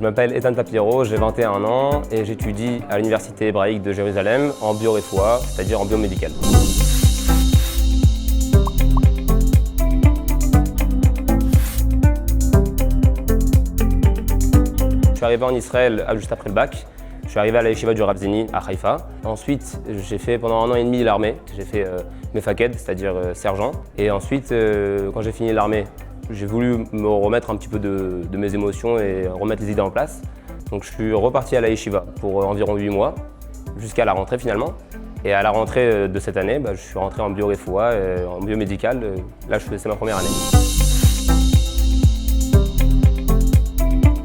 Je m'appelle Ethan Tapiro, j'ai 21 ans et j'étudie à l'Université hébraïque de Jérusalem en bioréfoua, c'est-à-dire en biomédical. Je suis arrivé en Israël juste après le bac. Je suis arrivé à la yeshiva du Rav Zeni à Haïfa. Ensuite, j'ai fait pendant 1 an et demi l'armée. J'ai fait mefaked, c'est-à-dire sergent. Et ensuite, quand j'ai fini l'armée, j'ai voulu me remettre un petit peu de mes émotions et remettre les idées en place. Donc je suis reparti à la yeshiva pour environ 8 mois, jusqu'à la rentrée finalement. Et à la rentrée de cette année, je suis rentré en bioréfoua, en biomédical. Là, c'est ma première année.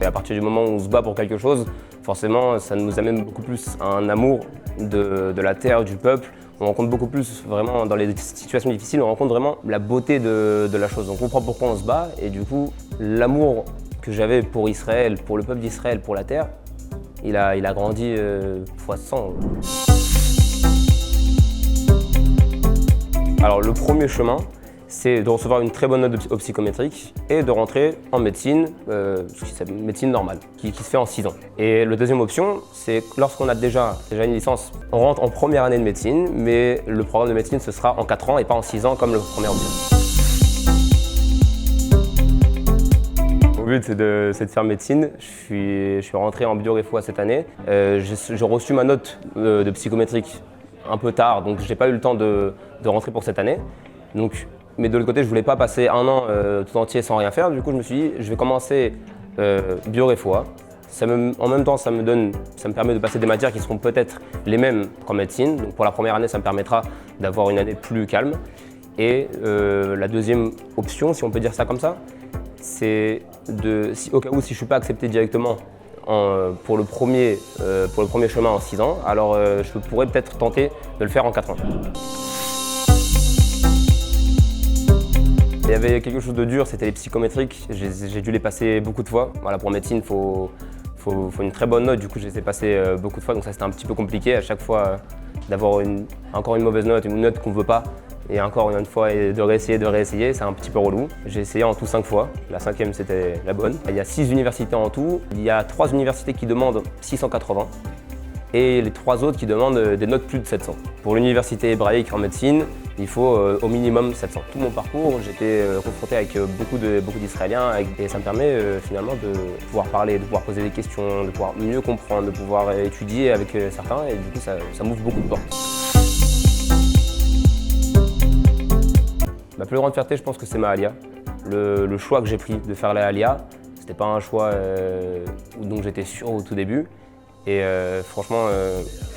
Et à partir du moment où on se bat pour quelque chose, forcément, ça nous amène beaucoup plus à un amour de la terre, du peuple. On rencontre beaucoup plus, vraiment, dans les situations difficiles, on rencontre vraiment la beauté de la chose. On comprend pourquoi on se bat et du coup, l'amour que j'avais pour Israël, pour le peuple d'Israël, pour la terre, il a grandi fois 100. Alors le premier chemin, c'est de recevoir une très bonne note au psychométrique et de rentrer en médecine, médecine normale, qui se fait en 6 ans. Et la deuxième option, c'est que lorsqu'on a déjà une licence, on rentre en première année de médecine, mais le programme de médecine, ce sera en 4 ans et pas en 6 ans comme la première option. Mon but, c'est de faire médecine. Je suis rentré en bioréfoua cette année. J'ai reçu ma note de psychométrique un peu tard, donc je n'ai pas eu le temps de rentrer pour cette annne. Mais de l'autre côté, je ne voulais pas passer 1 an tout entier sans rien faire. Du coup, je me suis dit, je vais commencer bioréfoua. En même temps, ça me permet de passer des matières qui seront peut-être les mêmes qu'en médecine. Donc pour la première année, ça me permettra d'avoir une année plus calme. Et la deuxième option, si on peut dire ça comme ça, c'est au cas où si je ne suis pas accepté directement pour le premier chemin en 6 ans, alors je pourrais peut-être tenter de le faire en 4 ans. Il y avait quelque chose de dur, c'était les psychométriques. J'ai dû les passer beaucoup de fois. Voilà, pour médecine, il faut une très bonne note. Du coup, je les ai passés beaucoup de fois, donc ça c'était un petit peu compliqué. À chaque fois, d'avoir encore une mauvaise note, une note qu'on ne veut pas, et encore une fois, et de réessayer, c'est un petit peu relou. J'ai essayé en tout 5 fois. La 5e, c'était la bonne. Il y a 6 universités en tout. Il y a 3 universités qui demandent 680 et les 3 autres qui demandent des notes plus de 700. Pour l'université hébraïque en médecine, il faut au minimum 700. Tout mon parcours, j'étais confronté avec beaucoup d'Israéliens et ça me permet finalement de pouvoir parler, de pouvoir poser des questions, de pouvoir mieux comprendre, de pouvoir étudier avec certains et du coup ça m'ouvre beaucoup de portes. Ma plus grande fierté, je pense que c'est ma Aliyah. Le choix que j'ai pris de faire la Aliyah, c'était pas un choix dont j'étais sûr au tout début. Et franchement,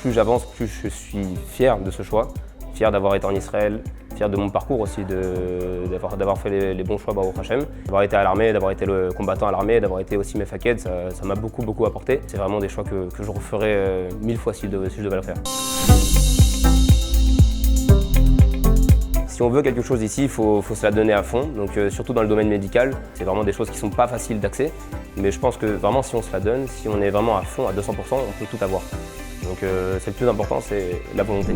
plus j'avance, plus je suis fier de ce choix. Fier d'avoir été en Israël, fier de mon parcours aussi, d'avoir fait les bons choix Baruch Hashem. D'avoir été à l'armée, d'avoir été le combattant à l'armée, d'avoir été aussi mefaked, ça m'a beaucoup apporté. C'est vraiment des choix que je referais 1000 fois si je devais le faire. Si on veut quelque chose ici, il faut se la donner à fond, donc surtout dans le domaine médical. C'est vraiment des choses qui ne sont pas faciles d'accès, mais je pense que vraiment si on se la donne, si on est vraiment à fond, à 200%, on peut tout avoir. Donc c'est le plus important, c'est la volonté.